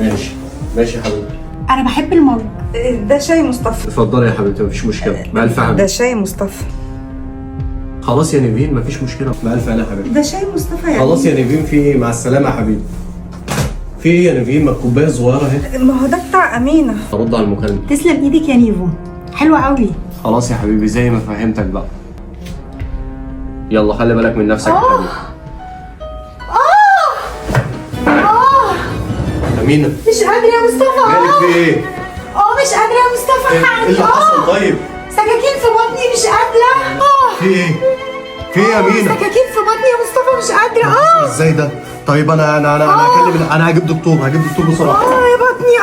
ماشي ماشي يا حبيبتي. انا بحب المج. ده شاي مصطفى. اتفضلي يا حبيبتي مفيش مشكله. بألف ده حبيبتي. شاي مصطفى. خلاص يا نيفين مفيش مشكله. بألف انا يا حبيبتي. ده شاي مصطفى يعني. خلاص يا نيفين في ايه؟ مع السلامه يا حبيبي. في ايه يا نيفين؟ ما الكوبايه صغيره اهي. ما هو ده بتاع امينه. ارد على المكالمه. تسلم ايدك يا نيفو، حلوه قوي. خلاص يا حبيبي زي ما فهمتك بقى. يلا خلي بالك من نفسك يا حبيبي. أمينة مش قادره يا مصطفى. مالك في ايه؟ مش قادره يا مصطفى. ايه اللي حصل طيب؟ سكاكين في بطني مش قادره. في ايه؟ في ايه يا أمينة؟ سكاكين في بطني يا مصطفى مش قادره. ازاي ده؟ طيب انا هكلم انا هجيب دكتور بسرعه. يا بطني.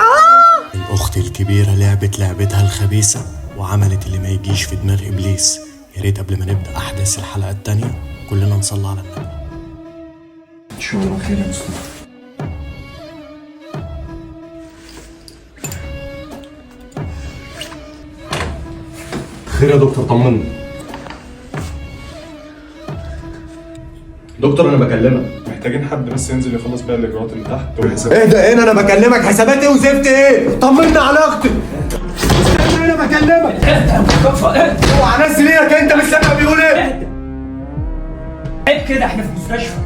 الأخت الكبيرة لعبت لعبتها الخبيثة وعملت اللي ما يجيش في دماغ إبليس. يا ريت قبل ما نبدأ أحداث الحلقة التانية كلنا نصلي على النبي. ان شاء الله خير يا مصطفى. خير يا دكتور طمني. دكتور انا بكلمك. محتاجين حد بس ينزل يخلص بقى الاجراءات اللي تحت ايه ده؟ انا بكلمك. حسابات ايه وزفت ايه؟ طمنا على اختي. انا بكلمك. اوعى انزل ايدك. انت مش سامع بيقول ايه؟ عيب كده، احنا في مستشفى.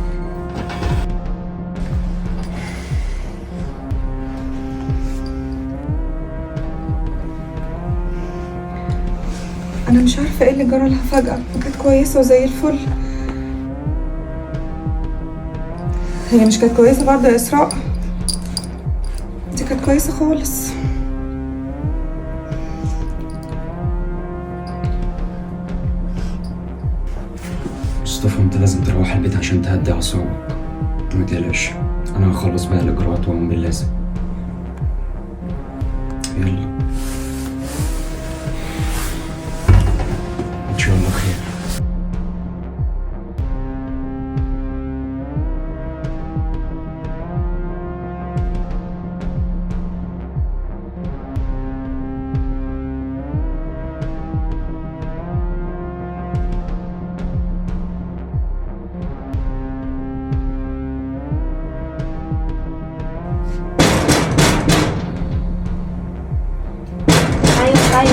انا مش عارفه ايه اللي جرى لها فجاه، كانت كويسه وزي الفل. هي مش كانت كويسه برضه يا اسراء؟ دي كانت كويسه خالص. مصطفى انت لازم تروح البيت عشان تهدي اعصابك. ما تقلقش، انا هخلص بقى الاجراءات واقوم باللازم. يلا ان شاء الله خير. ايوه كده.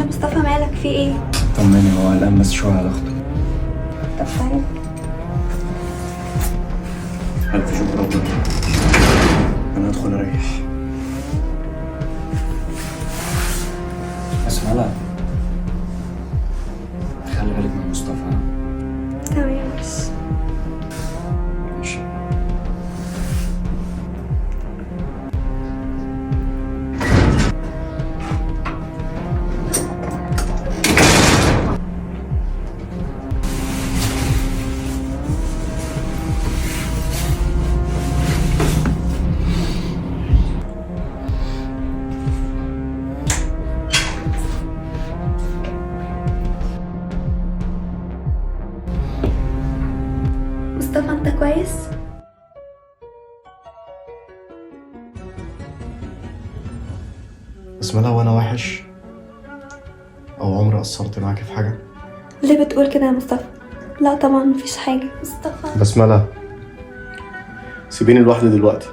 مصطفى مالك في ايه؟ طمني، هو قلقان بس شويه على اخته. طب تعالى. الف شكر ربنا. انا هدخل اريح. اسمع، لا خلي بالك من مصطفى. تمام ماشي. ماشي. مصطفى انت كويس؟ بسم الله. وانا وحش او عمري قصرت معاكي في حاجه؟ ليه بتقول كده يا مصطفى؟ لا طبعا مفيش حاجة مصطفى. بسملة سيبيني لوحدي دلوقتي.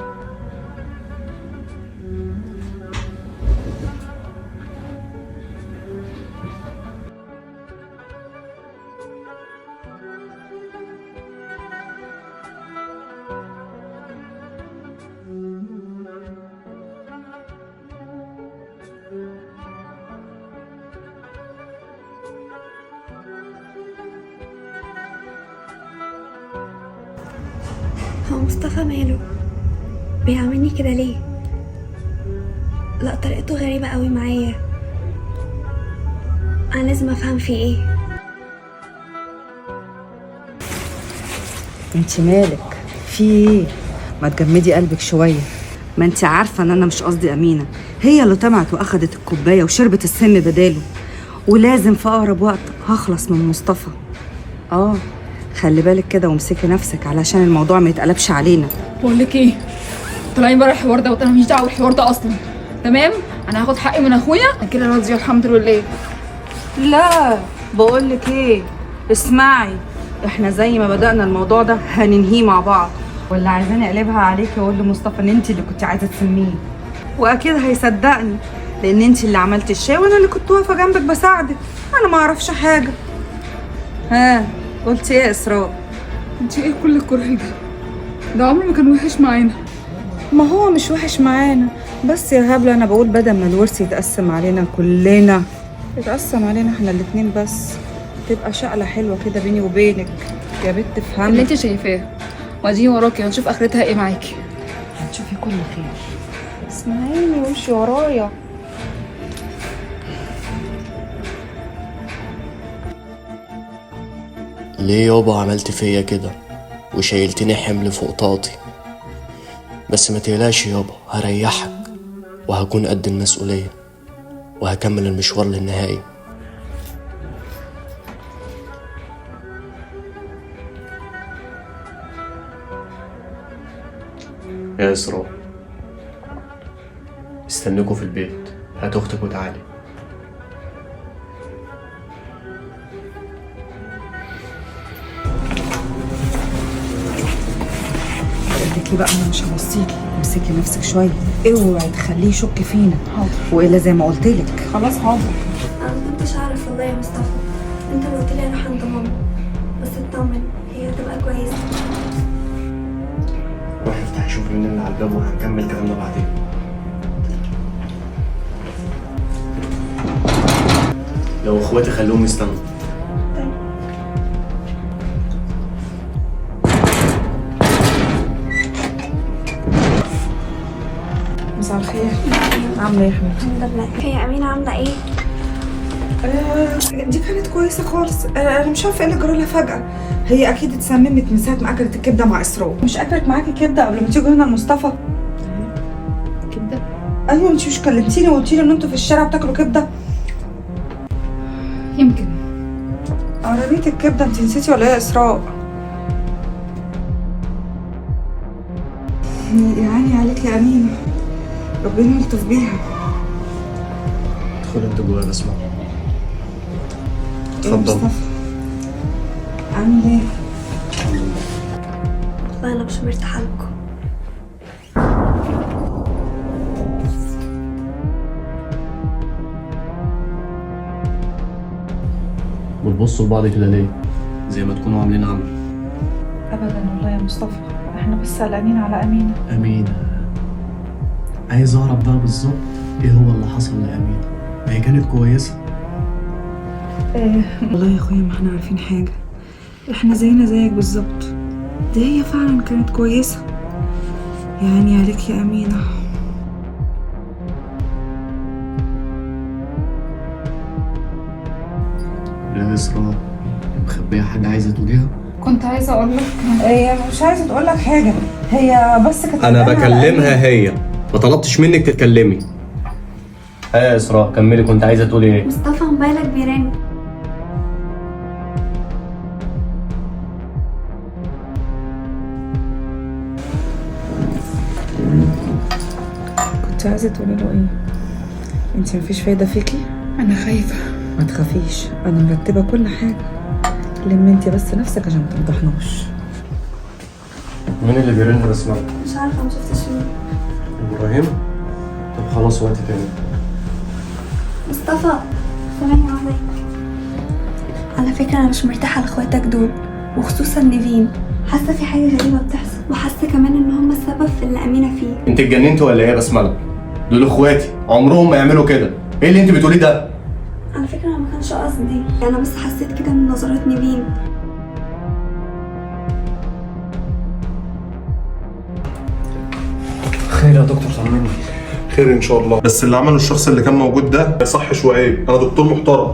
هو مصطفى ماله؟ بيعملني كده ليه؟ لا طريقته غريبة قوي معايا. انا لازم افهم فيه ايه. انت مالك؟ في ايه؟ ما تجمدي قلبك شويه. ما انت عارفه ان انا مش قصدي امينه، هي اللي طمعت واخدت الكوبايه وشربت السم بداله، ولازم في اقرب وقت هخلص من مصطفى. خلي بالك كده وامسكي نفسك علشان الموضوع ما يتقلبش علينا. بقول لك ايه، طلعين بره الحوار ده وانا ماليش دعوه بالحوار ده اصلا. تمام، انا هاخد حقي من اخويا كده راضيه الحمد لله. لا بقول لك ايه، اسمعي، احنا زي ما بدأنا الموضوع ده هننهيه مع بعض. ولا عايزاني اقلبها عليكي واقول لمصطفى ان انت اللي كنت عايزه تسميه؟ واكيد هيصدقني، لان انت اللي عملتي الشاي وانا اللي كنت واقفه جنبك بساعدك. انا ما اعرفش حاجه. ها قلتي ايه يا اسراء؟ انت ايه كل الكره ده؟ ده عمره ما كان وحش معانا. ما هو مش وحش معانا، بس يا هبله انا بقول بدل ما الورث يتقسم علينا كلنا يتقسم علينا احنا الاتنين بس، تبقى شقله حلوه كده بيني وبينك يا بنت اللي افهمي. انت شايفاه واديني وراكي، هنشوف اخرتها ايه معاكي. هتشوفي كل خير. اسمعيني وامشي ورايا. ليه يابا عملت فيا كده وشايلتني حمل فوق طاقتي؟ بس ما تقلقش يابا، هريحك وهكون قد المسؤولية وهكمل المشوار للنهاية. يا إسراء، استنكوا في البيت، هات أختك وتعالي. لكي بقى انا مش هوصيكي، امسكي نفسك شويه، اوعي تخليه يشك فينا. حاضر. والا زي ما قلت لك. خلاص حاضر. انا ما كنتش اعرف والله يا مصطفى، انت اللي قلت لي اروح عند ماما، بس اطمن هي هتبقى كويسه. روح افتحي شوفي مين اللي على الباب وهنكمل كلامنا بعدين. لو اخواتي خلوهم يستنوا. مساء الخير. عامله ايه يا حبيبتي؟ الحمد لله. هي امينه عامله ايه؟ دي كانت كويسه خالص. انا مش عارفه ايه اللي جرى لها فجاه. هي اكيد اتسممت من ساعه ما اكلت الكبده مع اسراء. مش اكلت معاكي كبده قبل ما تيجوا هنا لمصطفى؟ كبده؟ ايوه، انت مش كلمتيني وقلتي لي ان انتوا في الشارع بتاكلوا كبده؟ يمكن. عربيه الكبده انت نسيتي ولا ايه يا اسراء؟ يا عيني عليك يا امينه، ربنا يلطف بيها. ادخل انت جوه بسمع. إيه اتفضل. مصطفى؟ عامل ايه؟ والله انا مش مرتاحه لكم. بتبصوا لبعض كده ليه؟ زي ما تكونوا عاملين عمل. ابدا والله يا مصطفى، احنا بس قلقانين على امينه. أمينة، عايز أعرف بقى بالظبط إيه هو اللي حصل لأمينة؟ ما هي كانت كويسة. والله يا اخويا ما احنا عارفين حاجه، احنا زينا زيك بالظبط. دي هي فعلا كانت كويسه. يعني عليك يا امينه. لا إسراء، مخبية حاجة عايزة تقوليها؟ كنت عايزه اقول لك هي مش عايزه تقول لك حاجه، هي بس كانت أنا قلقانة على بكلمها أمينة. هي، ما طلبتش منك تتكلمي. يا إسراء كملي، كنت عايزة تقولي إيه؟ مصطفى موبايلك بيرن. كنت عايزه تقولي له ايه؟ انت مفيش فايده فيكي؟ انا خايفه. ما تخافيش، انا مرتبه كل حاجه. لم انت بس نفسك عشان ما تفضحناش. مين اللي بيرن بسمع؟ مش عارفه، ما شفتش مين. إبراهيم؟ طب خلاص وقت تاني. مصطفى ثواني واحده. على فكره انا مش مرتاحه لاخواتك دول، وخصوصا نيفين. حاسه في حاجه غريبه بتحصل، وحاسه كمان ان هم السبب في اللي امينه فيه. أنت اتجننتي ولا إيه يا بسملة؟ دول إخواتي، عمرهم ما يعملوا كده. إيه اللي أنت بتقوليه ده؟ على فكره انا ما كانش قصدي، انا بس حسيت كده من نظرات نيفين. خير يا دكتور، طمني. خير ان شاء الله، بس اللي عمله الشخص اللي كان موجود ده ما يصحش وعيب. انا دكتور محترم.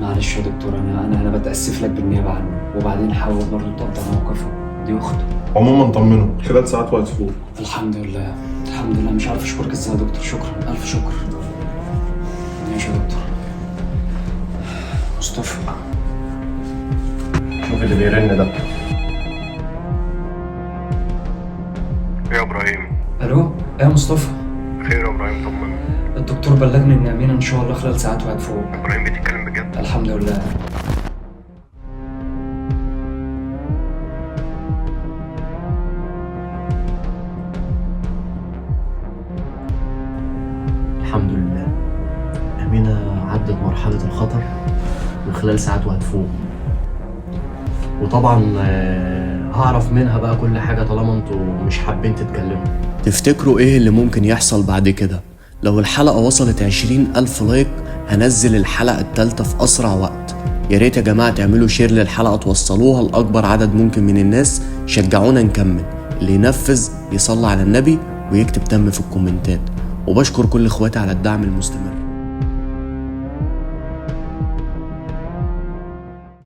معلش يا دكتور، انا بتاسف لك بالنيابه عنه، وبعدين حاول برضه تقدر موقفه، دي اخته. عموما طمنه، خلال ساعات وهتفوق. الحمد لله الحمد لله، مش عارف اشكرك ازاي يا دكتور، شكرا الف شكر. ماشي يا دكتور. مصطفى، شوف اللي بيرن ده. يا ابراهيم. الو يا مصطفى. خير يا ابراهيم، طمني. الدكتور بلغني ان امينه ان شاء الله خلال ساعات وهتفوق. ابراهيم بتتكلم بجد؟ الحمد لله. مرحلة الخطر وخلال ساعات وهتفوق. وطبعا هعرف منها بقى كل حاجة طالما انتوا مش حابين تتكلموا. تفتكروا ايه اللي ممكن يحصل بعد كده؟ لو الحلقة وصلت 20,000 لايك هنزل الحلقة التالتة في أسرع وقت. يا ريت يا جماعة تعملوا شير للحلقة توصلوها لأكبر عدد ممكن من الناس، شجعونا نكمل. اللي ينفذ يصلي على النبي ويكتب تم في الكومنتات. وبشكر كل اخواتي على الدعم المستمر.